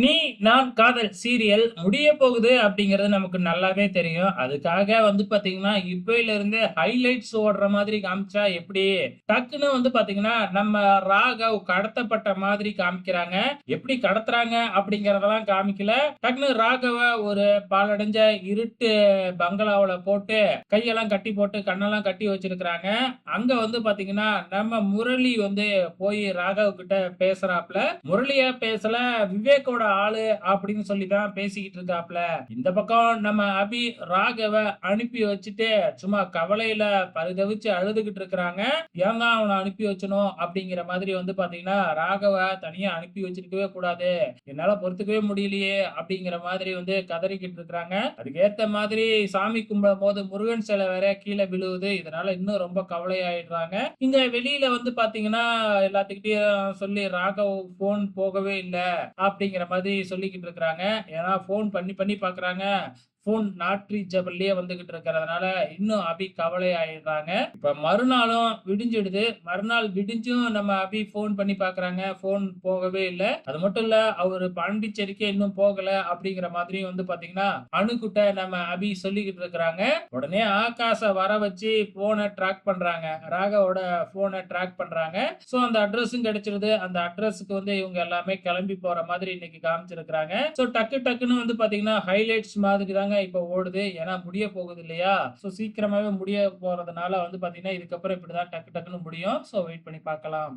நீ, நான் காதல் சீரியல் முடிய போகுது அப்படிங்கிறது நமக்கு நல்லாவே தெரியும். அதுக்காக வந்து பார்த்தீங்கன்னா, இப்பயிலிருந்தே ஹைலைட்ஸ் ஓடுற மாதிரி காமிச்சா எப்படி? டக்குன்னு வந்து பார்த்தீங்கன்னா, நம்ம ராகவ் கடத்தப்பட்ட மாதிரி காமிக்கிறாங்க. எப்படி கடத்துறாங்க அப்படிங்கிறதெல்லாம் காமிக்கல. டக்குனு ராகவ ஒரு பாழடைஞ்ச இருட்டு பங்களாவுல போட்டு, கையெல்லாம் கட்டி போட்டு, கண்ணெல்லாம் கட்டி வச்சிருக்கிறாங்க. அங்க வந்து பார்த்தீங்கன்னா, நம்ம முரளி வந்து போய் ராகவ் கிட்ட பேசுறாப்ல. முரளியா பேசல, விவேக்கோட ஆளு அப்படின்னு சொல்லி தான் பேசிக்கிட்டு இருக்காப்ல. இந்த பக்கம் நம்ம அபி ராகவ அனுப்பி வச்சுட்டு சும்மா கவலையில பரிதவிச்சு அழுதுகிட்டு இருக்கிறாங்க. ஏன் தான் அவன அனுப்பி வச்சனோ அப்படிங்கிற மாதிரி வந்து பாத்தீங்கன்னா, ராகவ தனியா அனுப்பி வச்சிருக்கவே கூடாது. என்னால பொறுத்துக்கவே முடியலையே அப்படிங்கிற மாதிரி வந்து கதறிக்கிட்டு இருக்கிறாங்க. அதுக்கு ஏத்த மாதிரி சாமி கும்பிடும்போது முருகன் சிலை வேற கீழ விழுவுது. இதனால இன்னும் ரொம்ப கவலையாயிடுறாங்க. இங்க வெளியில வந்து பாத்தீங்கன்னா, எல்லாத்துக்கிட்டயும் சொல்லி ராகவ் ஃபோன் போகவே இல்ல. அப்படிங்கிற மாதிரி சொல்லிக்கிட்டு இருக்கிறாங்க. ஏன்னா ஃபோன் பண்ணி பண்ணி பார்க்குறாங்க. ஃபோன் நாட் ரீச்சபிள்லயே வந்துகிட்டு இருக்கிறதுனால, இன்னும் அபி கவலை ஆயிடுறாங்க. இப்ப மறுநாளும் விடிஞ்சிடுது. மறுநாள் விடிஞ்சும் நம்ம அபி ஃபோன் பண்ணி பார்க்குறாங்க. ஃபோன் போகவே இல்ல. அது மட்டும் இல்ல, அவரு பாண்டிச்சேரிக்கே இன்னும் போகல அப்படிங்கிற மாதிரியும் வந்து பார்த்தீங்கன்னா, அணுகிட்ட நம்ம அபி சொல்லிக்கிட்டு இருக்கிறாங்க. உடனே ஆகாஷ வர வச்சு ஃபோன ட்ராக் பண்றாங்க. ராகவோட ஃபோன ட்ராக் பண்றாங்க. சோ அந்த அட்ரஸும் கிடைச்சிருது. அந்த அட்ரஸ்க்கு வந்து இவங்க எல்லாமே கிளம்பி போற மாதிரி இன்னைக்கு காமிச்சிருக்கிறாங்க. சோ டக்கு டக்குன்னு வந்து பார்த்தீங்கன்னா, ஹைலைட்ஸ் மாதிரி தாங்க இப்ப ஓடுது. ஏன்னா முடிய போகுது இல்லையா? சோ சீக்கிரமாவே முடிய போறதுனால வந்து பார்த்தீங்கன்னா, இதுக்கப்புறம் இப்படிதான் டக்கு டக்குன்னு முடியும். சோ வெயிட் பண்ணி பார்க்கலாம்.